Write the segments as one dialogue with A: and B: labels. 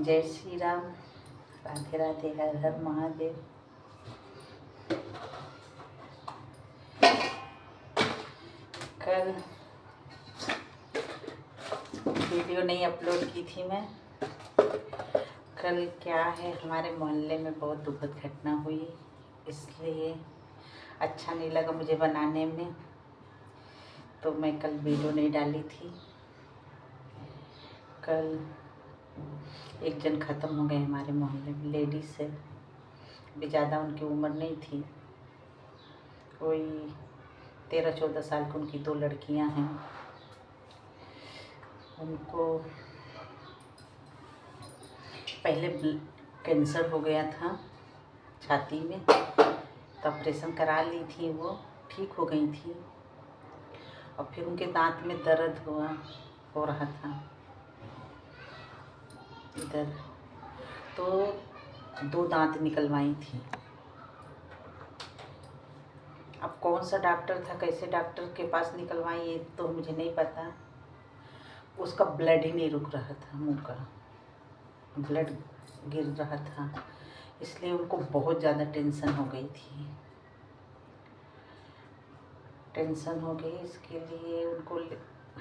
A: जय श्री राम, राधे राधे, हर हर महादेव। कल वीडियो नहीं अपलोड की थी मैं। कल क्या है, हमारे मोहल्ले में बहुत दुखद घटना हुई, इसलिए अच्छा नहीं लगा मुझे बनाने में, तो मैं कल वीडियो नहीं डाली थी। कल एक जन ख़त्म हो गए हमारे मोहल्ले में, लेडीज़ है, भी ज़्यादा उनकी उम्र नहीं थी, कोई 13-14 साल की। उनकी 2 लड़कियां हैं। उनको पहले कैंसर हो गया था छाती में, तो ऑपरेशन करा ली थी, वो ठीक हो गई थी। और फिर उनके दांत में दर्द हो रहा था इधर, तो 2 दांत निकलवाई थी। अब कौन सा डॉक्टर था, कैसे डॉक्टर के पास निकलवाई, ये तो मुझे नहीं पता। उसका ब्लड ही नहीं रुक रहा था, मुंह का ब्लड गिर रहा था, इसलिए उनको बहुत ज़्यादा टेंशन हो गई थी। टेंशन हो गई, इसके लिए उनको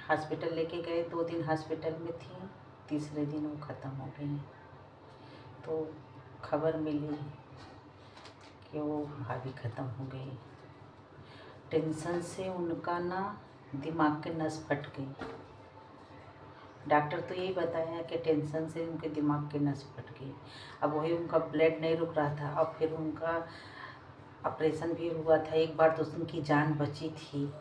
A: हॉस्पिटल लेके गए। 2 दिन हॉस्पिटल में थी, तीसरे दिन वो ख़त्म हो गई। तो खबर मिली कि वो भाभी ख़त्म हो गई। टेंशन से उनका ना दिमाग के नस फट गई। डॉक्टर तो यही बताया कि टेंशन से उनके दिमाग के नस फट गई। अब वही उनका ब्लड नहीं रुक रहा था, और फिर उनका ऑपरेशन भी हुआ था। एक बार तो उनकी जान बची थी,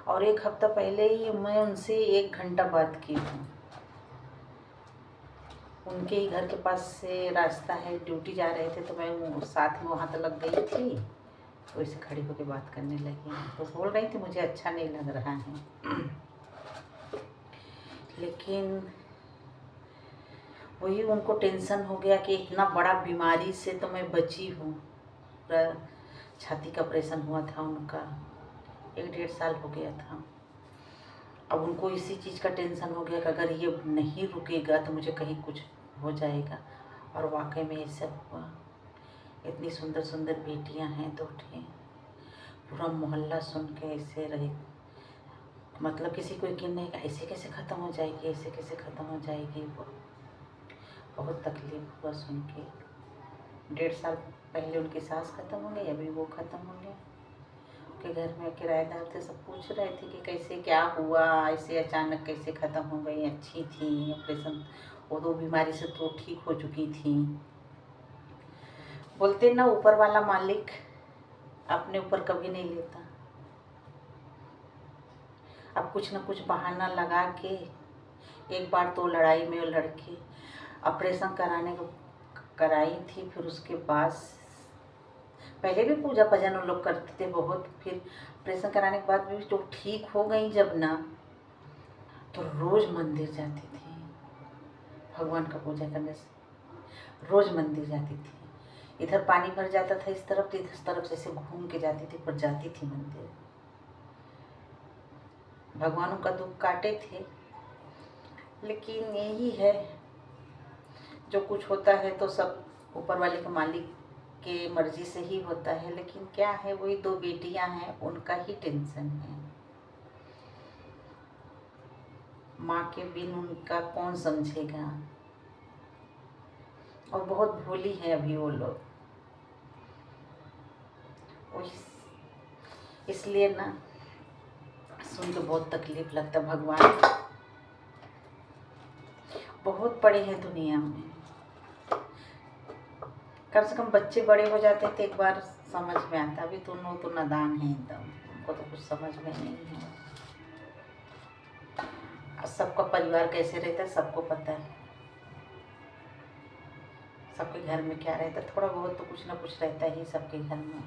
A: और 1 हफ्ता पहले ही मैं उनसे 1 घंटा बात की हूँ। उनके ही घर के पास से रास्ता है, ड्यूटी जा रहे थे, तो मैं साथ में वहाँ तक गई थी, तो इसे खड़ी होकर बात करने लगी। तो बोल रही थी मुझे अच्छा नहीं लग रहा है, लेकिन वही उनको टेंशन हो गया कि इतना बड़ा बीमारी से तो मैं बची हूँ। पूरा छाती का ऑपरेशन हुआ था उनका, 1-1.5 साल हो गया था। अब उनको इसी चीज़ का टेंशन हो गया कि अगर ये नहीं रुकेगा तो मुझे कहीं कुछ हो जाएगा। और वाकई में ये सब हुआ। इतनी सुंदर सुंदर बेटियां हैं 2 ठे, पूरा मोहल्ला सुन के ऐसे रहे, मतलब किसी को यकीन नहीं कि ऐसे कैसे ख़त्म हो जाएगी, ऐसे कैसे ख़त्म हो जाएगी। वो बहुत तकलीफ हुआ सुन के। 1.5 साल पहले उनकी सास ख़त्म हो गई, अभी वो ख़त्म हो गया। उनके घर में किराएदार थे, सब पूछ रहे थे कि कैसे क्या हुआ, ऐसे अचानक कैसे ख़त्म हो गई, अच्छी थी, ऑपरेशन वो 2 बीमारी से तो ठीक हो चुकी थी। बोलते ना, ऊपर वाला मालिक अपने ऊपर कभी नहीं लेता। अब कुछ न कुछ बहाना लगा के, एक बार तो लड़ाई में वो लड़के ऑपरेशन कराने को कराई थी, फिर उसके बाद पहले भी पूजा भजन वो लोग करते थे बहुत, फिर ऑपरेशन कराने के बाद भी जो ठीक हो गई जब ना, तो रोज़ मंदिर जाती थी भगवान का पूजा करने से। रोज़ मंदिर जाती थी, इधर पानी भर जाता था इस तरफ, तो इस तरफ से ऐसे घूम के जाती थी, पर जाती थी मंदिर। भगवानों का दुख काटे थे, लेकिन यही है, जो कुछ होता है तो सब ऊपर वाले के मालिक के मर्जी से ही होता है। लेकिन क्या है, वही 2 बेटियां हैं, उनका ही टेंशन है। माँ के बिन उनका कौन समझेगा, और बहुत भोली है अभी वो लोग। इसलिए ना सुन के बहुत तकलीफ लगता। भगवान बहुत बड़े हैं दुनिया में, कम से कम बच्चे बड़े हो जाते थे एक बार समझ में आता। अभी दोनों तो नादान हैं एकदम, उनको तो कुछ समझ में नहीं है। सबका परिवार कैसे रहता है सबको पता है, सबके घर में क्या रहता है, थोड़ा बहुत तो कुछ ना कुछ रहता ही सबके घर में।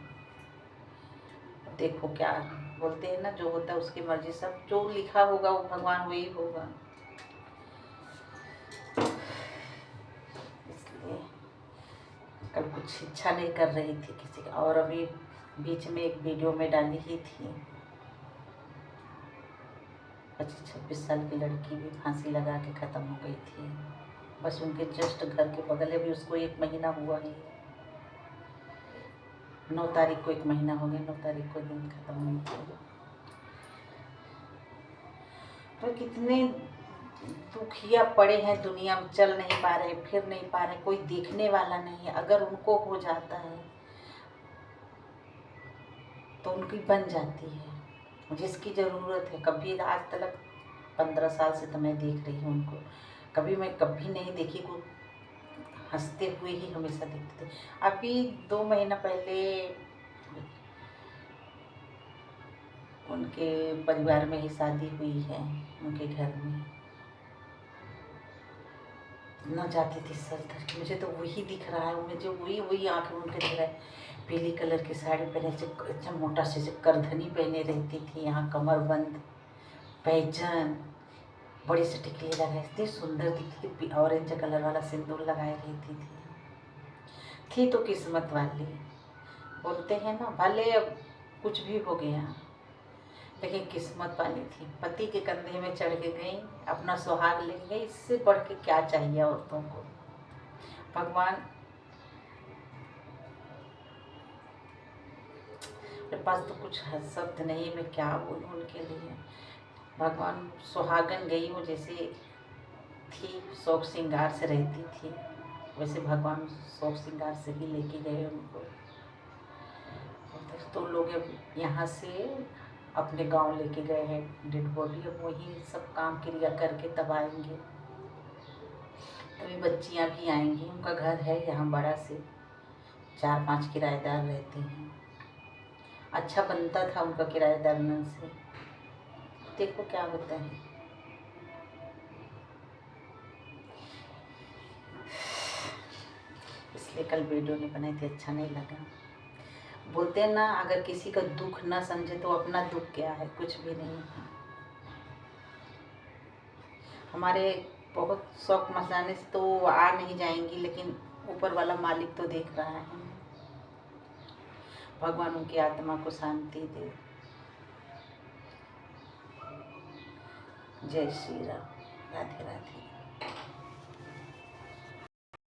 A: देखो क्या बोलते हैं ना, जो होता है उसकी मर्जी, सब जो लिखा होगा वो भगवान वही होगा। इसलिए कल कुछ इच्छा नहीं कर रही थी किसी का। और अभी बीच में एक वीडियो में डाली ही थी, 25-26 साल की लड़की भी फांसी लगा के ख़त्म हो गई थी। बस उनके जस्ट घर के बगल है, अभी उसको 1 महीना हुआ है। 9 तारीख को 1 महीना हो गया, 9 तारीख को दिन खत्म हुआ। तो कितने दुखिया पड़े हैं दुनिया में, चल नहीं पा रहे, फिर नहीं पा रहे, कोई देखने वाला नहीं है। अगर उनको हो जाता है तो उनकी बन जाती है, जिसकी ज़रूरत है। कभी आज तक 15 साल से तो मैं देख रही हूँ उनको, कभी नहीं देखी को हंसते हुए ही हमेशा देखते थे। अभी 2 महीना पहले उनके परिवार में ही शादी हुई है, उनके घर में न जाती थी सर धर के। मुझे तो वही दिख रहा है, मुझे वही आँखें उनके दिख रहा है। पीली कलर की साड़ी पहने, अच्छा मोटा से करधनी पहने रहती थी, यहाँ कमर बंद, पैजन, बड़ी से टिकली लगाए, इतनी सुंदर दिखती थी। ऑरेंज कलर वाला सिंदूर लगाए रहती थी तो किस्मत वाली। बोलते हैं ना, भले अब कुछ भी हो गया लेकिन किस्मत वाली थी। पति के कंधे में चढ़ के गई, अपना सुहाग ले गई, इससे बढ़ के क्या चाहिए औरतों को। भगवान, मेरे पास तो कुछ शब्द नहीं, मैं क्या बोलूँ उनके लिए। भगवान, सुहागन गई वो जैसे थी, शौक श्रृंगार से रहती थी, वैसे भगवान शौक श्रृंगार से ही लेके गए उनको। तो लोग अब यहाँ से अपने गांव लेके गए हैं डेड बॉडी, अब वही सब काम क्रिया करके तब आएंगे। तभी बच्चियाँ भी आएंगी। उनका घर है यहाँ बड़ा से, 4-5 किराएदार रहते हैं। अच्छा बनता था उनका किराएदार में से, देखो क्या होता है। इसलिए कल वीडियो नहीं बनाई थी, अच्छा नहीं लगा। बोलते हैं ना, अगर किसी का दुख ना समझे तो अपना दुख क्या है, कुछ भी नहीं है। हमारे बहुत शौक मचाने से तो आ नहीं जाएंगी, लेकिन ऊपर वाला मालिक तो देख रहा है। भगवान उनकी आत्मा को शांति दे। जय श्री राम। राधे राधे।